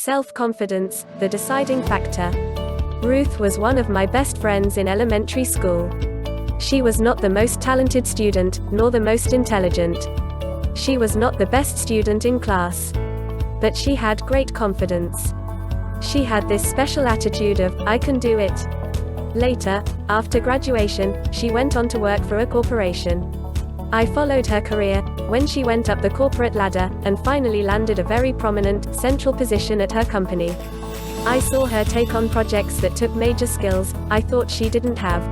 Self-confidence, the deciding factor. Ruth was one of my best friends in elementary school. She was not the most talented student, nor the most intelligent. She was not the best student in class. But she had great confidence. She had this special attitude of, I can do it. Later, after graduation, she went on to work for a corporation. I followed her career, when she went up the corporate ladder, and finally landed a very prominent, central position at her company. I saw her take on projects that took major skills I thought she didn't have.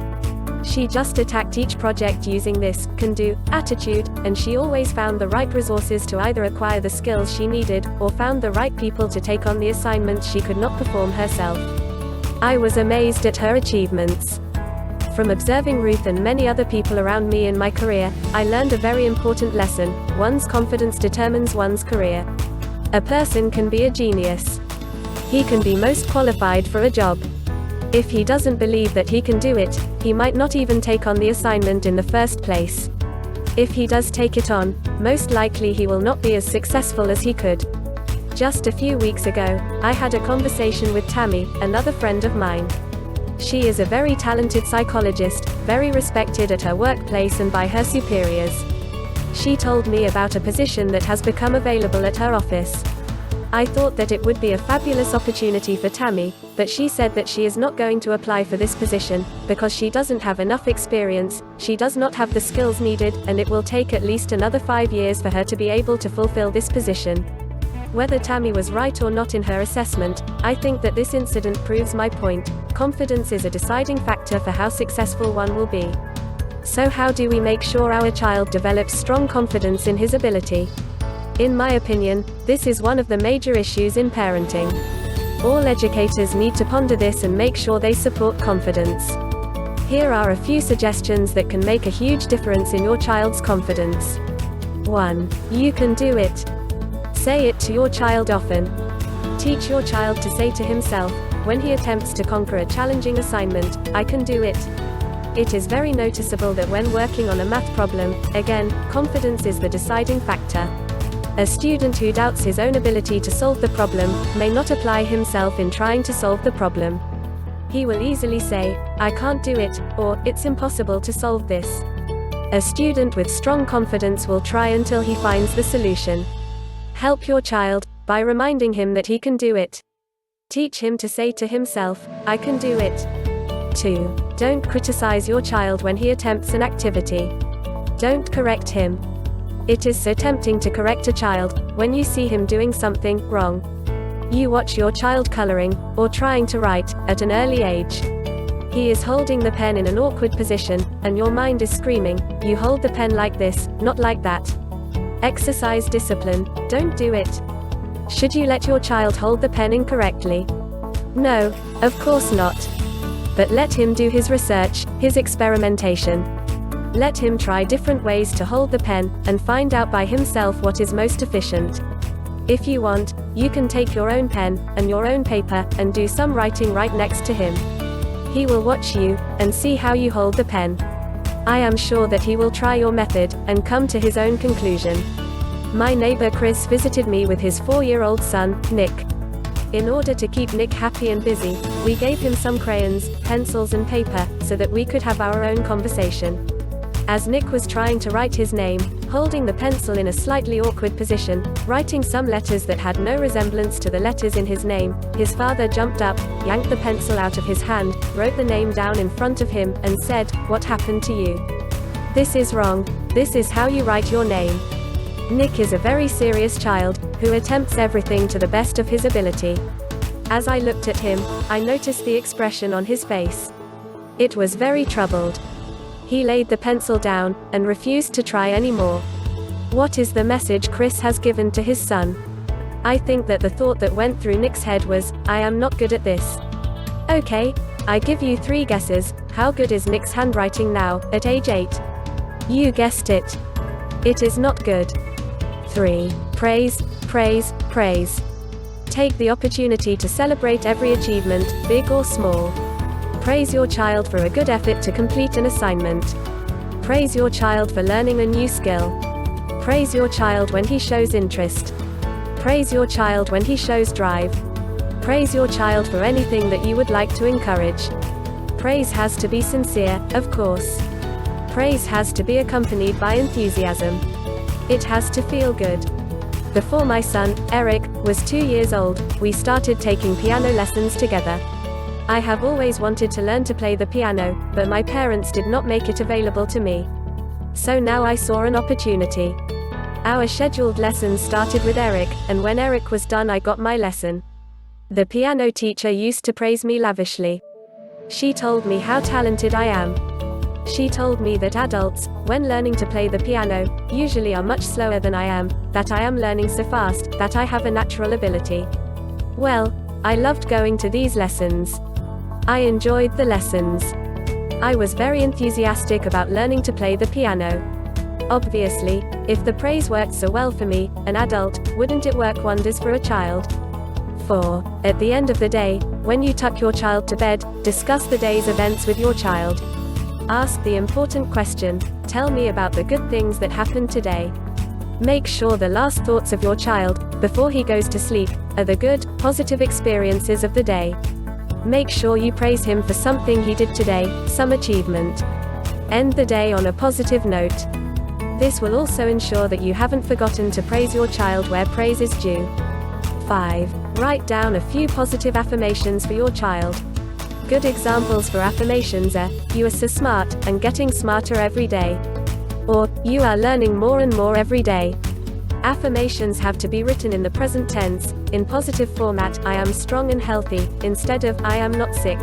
She just attacked each project using this can-do attitude, and she always found the right resources to either acquire the skills she needed, or found the right people to take on the assignments she could not perform herself. I was amazed at her achievements. From observing Ruth and many other people around me in my career, I learned a very important lesson: one's confidence determines one's career. A person can be a genius. He can be most qualified for a job. If he doesn't believe that he can do it, he might not even take on the assignment in the first place. If he does take it on, most likely he will not be as successful as he could. Just a few weeks ago, I had a conversation with Tammy, another friend of mine. She is a very talented psychologist, very respected at her workplace and by her superiors. She told me about a position that has become available at her office. I thought that it would be a fabulous opportunity for Tammy, but she said that she is not going to apply for this position, because she doesn't have enough experience, she does not have the skills needed, and it will take at least another 5 years for her to be able to fulfill this position. Whether Tammy was right or not in her assessment, I think that this incident proves my point. Confidence is a deciding factor for how successful one will be. So how do we make sure our child develops strong confidence in his ability? In my opinion, this is one of the major issues in parenting. All educators need to ponder this and make sure they support confidence. Here are a few suggestions that can make a huge difference in your child's confidence. 1. You can do it. Say it to your child often. Teach your child to say to himself, when he attempts to conquer a challenging assignment, I can do it. It is very noticeable that when working on a math problem, again, confidence is the deciding factor. A student who doubts his own ability to solve the problem may not apply himself in trying to solve the problem. He will easily say, I can't do it, or, it's impossible to solve this. A student with strong confidence will try until he finds the solution. Help your child by reminding him that he can do it. Teach him to say to himself, I can do it. 2. Don't criticize your child when he attempts an activity. Don't correct him. It is so tempting to correct a child when you see him doing something wrong. You watch your child coloring, or trying to write, at an early age. He is holding the pen in an awkward position, and your mind is screaming, you hold the pen like this, not like that. Exercise discipline, don't do it. Should you let your child hold the pen incorrectly? No, of course not. But let him do his research, his experimentation. Let him try different ways to hold the pen, and find out by himself what is most efficient. If you want, you can take your own pen, and your own paper, and do some writing right next to him. He will watch you, and see how you hold the pen. I am sure that he will try your method, and come to his own conclusion. My neighbor Chris visited me with his 4-year-old son, Nick. In order to keep Nick happy and busy, we gave him some crayons, pencils and paper, so that we could have our own conversation. As Nick was trying to write his name, holding the pencil in a slightly awkward position, writing some letters that had no resemblance to the letters in his name, his father jumped up, yanked the pencil out of his hand, wrote the name down in front of him, and said, "What happened to you? This is wrong. This is how you write your name." Nick is a very serious child, who attempts everything to the best of his ability. As I looked at him, I noticed the expression on his face. It was very troubled. He laid the pencil down, and refused to try anymore. What is the message Chris has given to his son? I think that the thought that went through Nick's head was, I am not good at this. Okay, I give you 3 guesses. How good is Nick's handwriting now, at age 8? You guessed it. It is not good. 3. Praise, praise, praise. Take the opportunity to celebrate every achievement, big or small. Praise your child for a good effort to complete an assignment. Praise your child for learning a new skill. Praise your child when he shows interest. Praise your child when he shows drive. Praise your child for anything that you would like to encourage. Praise has to be sincere, of course. Praise has to be accompanied by enthusiasm. It has to feel good. Before my son, Eric, was 2 years old, we started taking piano lessons together. I have always wanted to learn to play the piano, but my parents did not make it available to me. So now I saw an opportunity. Our scheduled lessons started with Eric, and when Eric was done I got my lesson. The piano teacher used to praise me lavishly. She told me how talented I am. She told me that adults, when learning to play the piano, usually are much slower than I am, that I am learning so fast, that I have a natural ability. Well, I loved going to these lessons. I enjoyed the lessons. I was very enthusiastic about learning to play the piano. Obviously, if the praise worked so well for me, an adult, wouldn't it work wonders for a child? 4. At the end of the day, when you tuck your child to bed, discuss the day's events with your child. Ask the important question, tell me about the good things that happened today. Make sure the last thoughts of your child, before he goes to sleep, are the good, positive experiences of the day. Make sure you praise him for something he did today, some achievement. End the day on a positive note. This will also ensure that you haven't forgotten to praise your child where praise is due. 5. Write down a few positive affirmations for your child. Good examples for affirmations are, you are so smart, and getting smarter every day. Or, you are learning more and more every day. Affirmations have to be written in the present tense, in positive format, I am strong and healthy, instead of, I am not sick.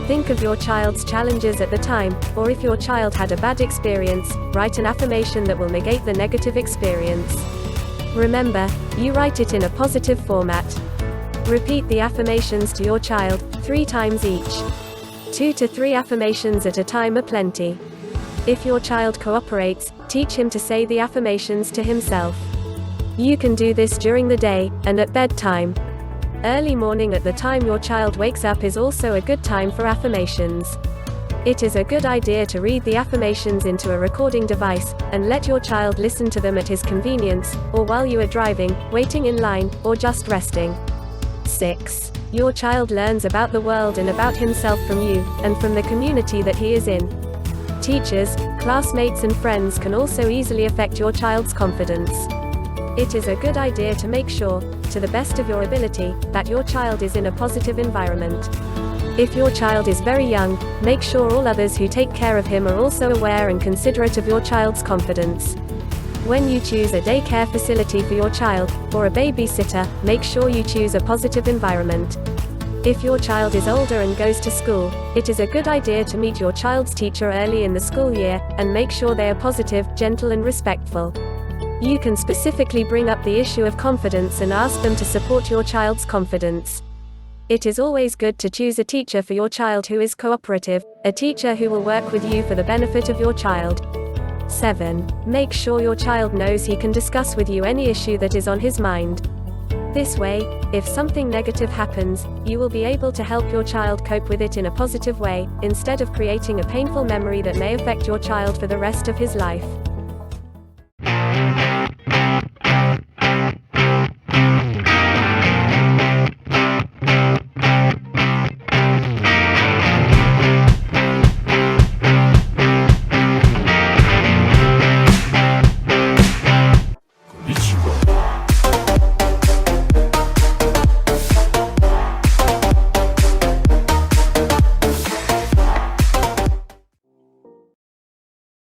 Think of your child's challenges at the time, or if your child had a bad experience, write an affirmation that will negate the negative experience. Remember, you write it in a positive format. Repeat the affirmations to your child, 3 times each. 2 to 3 affirmations at a time are plenty. If your child cooperates, teach him to say the affirmations to himself. You can do this during the day, and at bedtime. Early morning at the time your child wakes up is also a good time for affirmations. It is a good idea to read the affirmations into a recording device, and let your child listen to them at his convenience, or while you are driving, waiting in line, or just resting. 6. Your child learns about the world and about himself from you, and from the community that he is in. Teachers, classmates and friends can also easily affect your child's confidence. It is a good idea to make sure, to the best of your ability, that your child is in a positive environment. If your child is very young, make sure all others who take care of him are also aware and considerate of your child's confidence. When you choose a daycare facility for your child, or a babysitter, make sure you choose a positive environment. If your child is older and goes to school, it is a good idea to meet your child's teacher early in the school year, and make sure they are positive, gentle and respectful. You can specifically bring up the issue of confidence and ask them to support your child's confidence. It is always good to choose a teacher for your child who is cooperative, a teacher who will work with you for the benefit of your child. 7. Make sure your child knows he can discuss with you any issue that is on his mind. This way, if something negative happens, you will be able to help your child cope with it in a positive way, instead of creating a painful memory that may affect your child for the rest of his life.